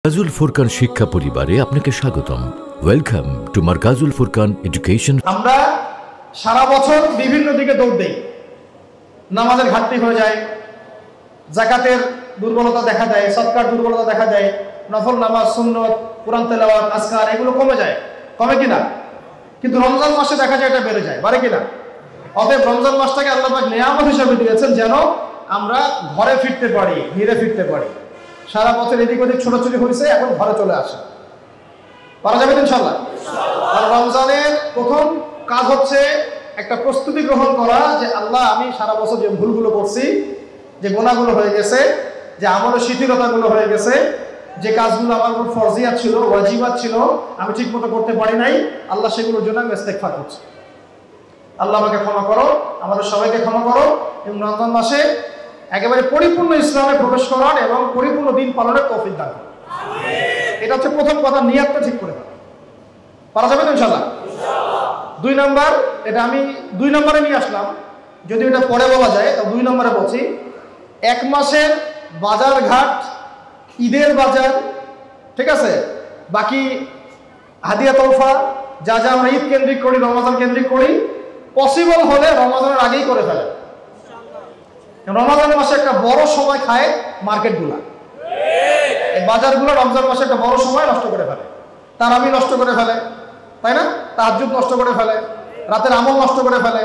মারকাজুল ফুরকান শিক্ষা পরিবারে আপনাকে স্বাগতম। Welcome two Markazul Furqan education. আমরা সারা বছর বিভিন্ন দিকে দৌড় দেই, নামাজের ঘাটতি হয়ে যায়, যাকাতের দুর্বলতা দেখা দেয়, সদকার দুর্বলতা দেখা দেয়, নফল নামাজ, সুন্নত, কুরআন তেলাওয়াত, আজকার এগুলো কমে যায়, কমে কিনা? কিন্তু রমজান মাসে দেখা যায় এটা বেড়ে যায়, বাড়ে কিনা? অতএব রমজান মাসটাকে আল্লাহ পাক নিয়ামত হিসেবে দিয়েছেন যেন আমরা ঘরে ফিরতে পারি, ঘিরে ফিরতে পারি। সারা বছর এদিক ওদিক ছোটাছুটি হয়েছে, এখন ঘরে চলে আসে, পারা যাবে ইনশাআল্লাহ। আর রমজানের প্রথম কাজ হচ্ছে একটা প্রস্তুতি গ্রহণ করা যে আল্লাহ, আমি সারা বছর যে ভুলগুলো করছি, যে গুনাহগুলো হয়ে গেছে, যে আমলের শিথিলতাগুলো হয়ে গেছে, যে কাজগুলো আমার উপর ফরজিয়াত ছিল, ওয়াজিবাত ছিল, আমি ঠিক মতো করতে পারি নাই, আল্লাহ সেগুলোর জন্য আমি ইস্তেগফার করছি। আল্লাহ আমাকে ক্ষমা করো, আমাদের সবাইকে ক্ষমা করো, এবং রমজান মাসে একেবারে পরিপূর্ণ ইসলামে প্রবেশ করার এবং পরিপূর্ণ দিন পালনের তৌফিক দান করো। এটা হচ্ছে প্রথম কথা, নিয়াতটা ঠিক করে ফেলো। পারা যাবে তো ইনশাআল্লাহ? দুই নাম্বার, এটা আমি 2 নম্বরে নিয়ে আসলাম, যদি এটা পরে বলা যায় তো 2 নম্বরে বলছি। 1 মাসের বাজার ঘাট, ঈদের বাজার, ঠিক আছে, বাকি হাদিয়া তোফা যা যা আমরা ঈদ কেন্দ্রিক করি, রমজান কেন্দ্রিক করি, পসিবল হলে রমজানের আগেই করে ফেলে। রমজান মাসে একটা বড় সময় খায় মার্কেটগুলা, এই বাজারগুলো রমজান মাসে একটা বড় সময় নষ্ট করে ফেলে। তারাবি নষ্ট করে ফেলে, তাই না? তাহাজ্জুদ নষ্ট করে ফেলে, রাতের আমল নষ্ট করে ফেলে,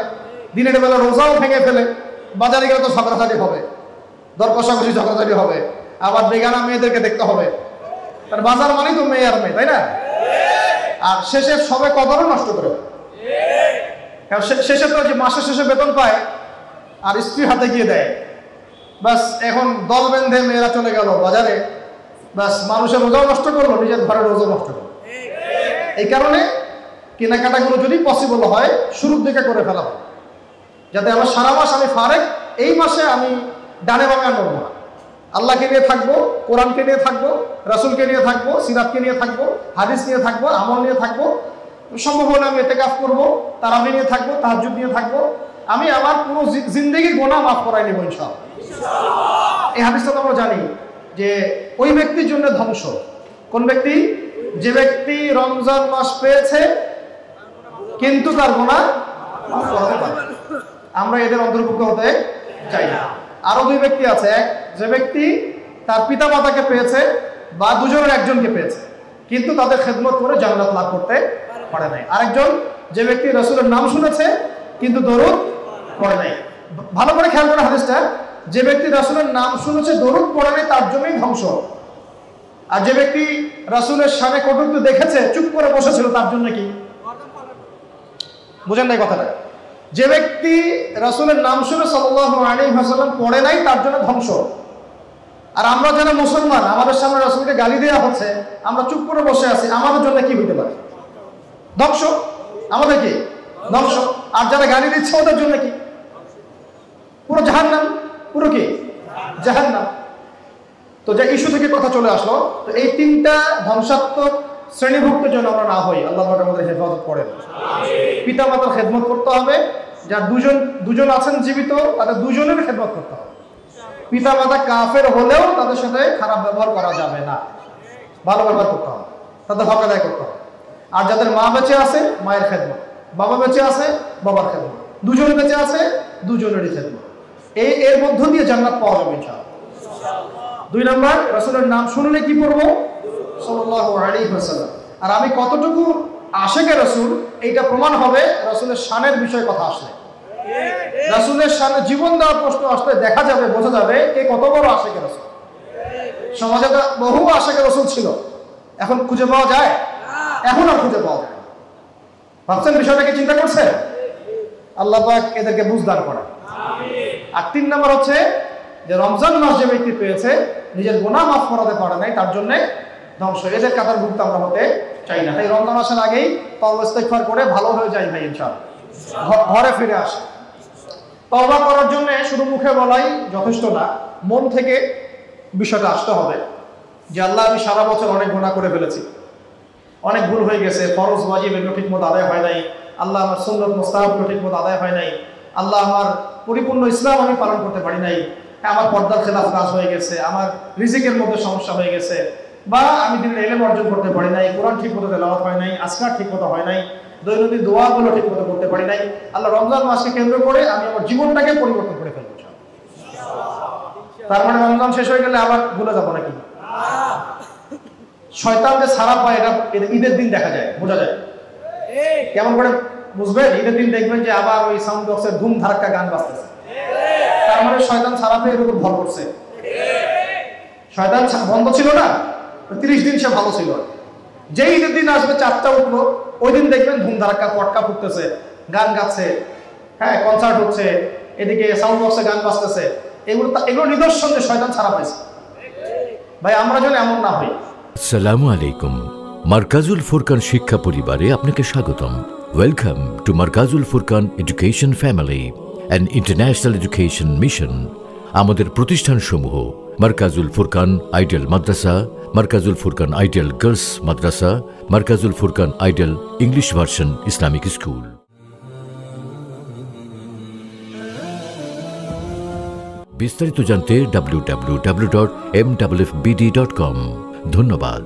দিনের বেলা রোজাও ভেঙে ফেলে। বাজারে গেলে তো ঝগড়াঝাটি হবে, দর কষাকষি ঝগড়াঝাটি হবে, আবার বেগানা মেয়েদেরকে দেখতে হবে, তার বাজার মানেই তো মেয়ে আর মেয়ে, তাই না? আর শেষে সবে কদরও নষ্ট করে ফেলে। কারণ শেষে তো যে মাসের শেষে বেতন পায় আর স্ত্রী হাতে গিয়ে দেয়, বাস এখন দল বেঁধে মেয়েরা চলে গেল বাজারে, বাস মানুষের রোজাও নষ্ট করলো, নিজের ঘরের রোজাও নষ্ট করলো। এই কারণে কেনাকাটাগুলো যদি পসিবল হয় শুরুর দিকে করে ফেলা হয়, যাতে আমার সারা মাস আমি ফারেক, এই মাসে আমি ডানে বামে আনবো না। আল্লাহকে নিয়ে থাকবো, কোরআনকে নিয়ে থাকবো, রাসূলকে নিয়ে থাকবো, সিরাতকে নিয়ে থাকবো, হাদিস নিয়ে থাকবো, আমল নিয়ে থাকবো, সম্ভব হলে আমি ইতিকাফ করবো, তারাবি নিয়ে থাকবো, তাহাজ্জুদ নিয়ে থাকবো। আমি আমার পুরো জিন্দেগির গুনাহ মাফ করাই নেব ইনশাআল্লাহ। এই হাদিসটা তো আমরা জানি যে ওই ব্যক্তির জন্য ধ্বংস। কোন ব্যক্তি? যে ব্যক্তি রমজান মাস পেয়েছে কিন্তু তার গুনাহ মাফ করাতে পারে। আমরা এদের অন্তর্ভুক্ত হতে চাই না। আরো 2 ব্যক্তি আছে, এক যে ব্যক্তি তার পিতা মাতাকে পেয়েছে বা দুজনের একজনকে পেয়েছে কিন্তু তাদের খেদমত করে জান্নাত লাভ করতে পারে নাই। আরেকজন যে ব্যক্তি রাসূলের নাম শুনেছে কিন্তু দরুদ পড়ে নাই। ভালো করে খেয়াল করে হাদিসটা, যে ব্যক্তি রাসূলের নাম শুনেছে দরুদ পড়ে নাই তার জন্যই ধ্বংস। আর যে ব্যক্তি রাসূলের শানে কটূক্তি দেখেছে চুপ করে বসেছিল তার জন্য কি? বুঝেন নাই কথাটা? যে ব্যক্তি রাসূলের নাম শুনে সাল্লাল্লাহু আলাইহি ওয়াসাল্লাম পড়ে নাই তার জন্য ধ্বংস। আর আমরা যারা মুসলমান, আমাদের সামনে রাসূলকে গালি দেওয়া হচ্ছে, আমরা চুপ করে বসে আছি, আমাদের জন্য কি হইতে পারে? ধ্বংস। আমাদের কি? ধ্বংস। আর যারা গালি দিচ্ছে ওদের জন্য কি? পুরো জাহান্নাম। পুরো কি? জাহান্নাম। তো যে ইস্যু থেকে কথা চলে আসলো, তো এই 3টা ধ্বংসাত্মক শ্রেণীভুক্তের জন্য আমরা না হই, আল্লাহ পাক আমাদের হেফাজত করেন। পিতা মাতার খেদমত করতে হবে, যার দুজন আছেন জীবিত তাদের দুজনের খেদমত করতে হবে। পিতা মাতা কাফের হলেও তাদের সাথে খারাপ ব্যবহার করা যাবে না, ভালো ব্যবহার করতে হবে, তাদের হক আদায় করতে হবে। আর যাদের মা বেঁচে আছে মায়ের খেদমত, বাবা বেঁচে আছে বাবার খেদমত, দুজন বেঁচে আছে দুজনেরই খেদমত। এর মধ্য দিয়ে জান্নাত পাওয়া যাবে ইনশাআল্লাহ। 2 নম্বর, রাসূলের নাম শুনলে কি পড়বো? সাল্লাল্লাহু আলাইহি ওয়াসাল্লাম। আর আমি কতটুকু আশিকে রাসূল এইটা প্রমাণ হবে রাসূলের শানের বিষয়ে কথা আসলে। রাসূলের শানে জীবন দেওয়ার প্রশ্ন আসলে দেখা যাবে, বোঝা যাবে কে কত বড় আশিকে রাসূল। সমাজে বহু আশিকে রাসূল ছিল, এখন খুঁজে পাওয়া যায়? এখন আর খুঁজে পাওয়া যায় না। ভাবছেন বিষয়টাকে চিন্তা করছে? আল্লাহ পাক এদেরকে বুঝদান করেন। আর 3 নম্বর হচ্ছে যে রমজান মাস যে ব্যক্তি পেয়েছে নিজের গুনাহ মাফ করাতে পারে নাই তার জন্য ধ্বংস। এদের কাতারভুক্ত আমরা হতে চাই না। তাই রমজান মাসের আগেই তওবা ইস্তেগফার করে ভালো হয়ে যাই ভাই ইনশাআল্লাহ, ঘরে ফিরে আসে। তওবা করার জন্য শুধু মুখে বলাই যথেষ্ট না, মন থেকে বিষয়টা আসতে হবে যে আল্লাহ, আমি সারা বছর অনেক গুনাহ করে ফেলেছি, অনেক ভুল হয়ে গেছে, ফরজ ওয়াজিব এগুলো ঠিকমতো আদায় হয় নাই, আল্লাহ আমার সুন্নত মুস্তাহাবগুলো ঠিকমতো আদায় হয় নাই, আল্লাহ আমার পরিপূর্ণ ইসলাম আমি পালন করতে পারি নাই, আমার পর্দার খেলাফ কাজ হয়ে গেছে, আমার রিজিকের মধ্যে সমস্যা হয়ে গেছে, বা আমি দিনের এলেম অর্জন করতে পারি নাই, কোরআন ঠিক মতো তেলাওয়াত হয় নাই, আজকার ঠিক মতো হয় নাই, দৈনন্দিন দোয়াগুলো ঠিক মতো করতে পারি নাই, আল্লাহ রমজান মাসকে কেন্দ্র করে আমি আমার জীবনটাকে পরিবর্তন করে ফেলবো। তার মানে রমজান শেষ হয়ে গেলে আবার ভুলে যাবো নাকি? শয়তান যে ছাড়া পায় এটা ঈদের দিন দেখা যায়, বোঝা যায়। কেমন করে বুঝবেন? ঈদের দিন দেখবেন যে আবার ওই সাউন্ড বক্সের ধুম ধাক্কা গান বাজতেছে, তার মানে শয়তান ছাড়া পেয়ে এর উপর ভর করছে। শয়তান বন্ধ ছিল না, 30 দিন সে ভালো ছিল। যেই ঈদের দিন আসবে, চাপটা উঠলো, ওই দিন দেখবেন ধুম ধাক্কা পটকা ফুটতেছে, গান গাচ্ছে, হ্যাঁ কনসার্ট হচ্ছে, এদিকে সাউন্ড বক্সে গান বাজতেছে। এগুলো নিদর্শন যে শয়তান ছাড়া পাইছে। ভাই আমরা যেন এমন না হই। আসসালামু আলাইকুম। মার্কাজুল ফুরকান শিক্ষা পরিবারে আপনাকে স্বাগতম। Welcome to Markazul Furqan education family, an international education mission. আমাদের প্রতিষ্ঠানসমূহ: মার্কাজুল ফুরকান আইডিয়াল মাদ্রাসা, মার্কাজুল ফুরকান আইডিয়াল গার্লস মাদ্রাসা, Markazul Furqan ideal English version Islamic school. বিস্তারিত জানতে www.mwfbd.com। ধন্যবাদ।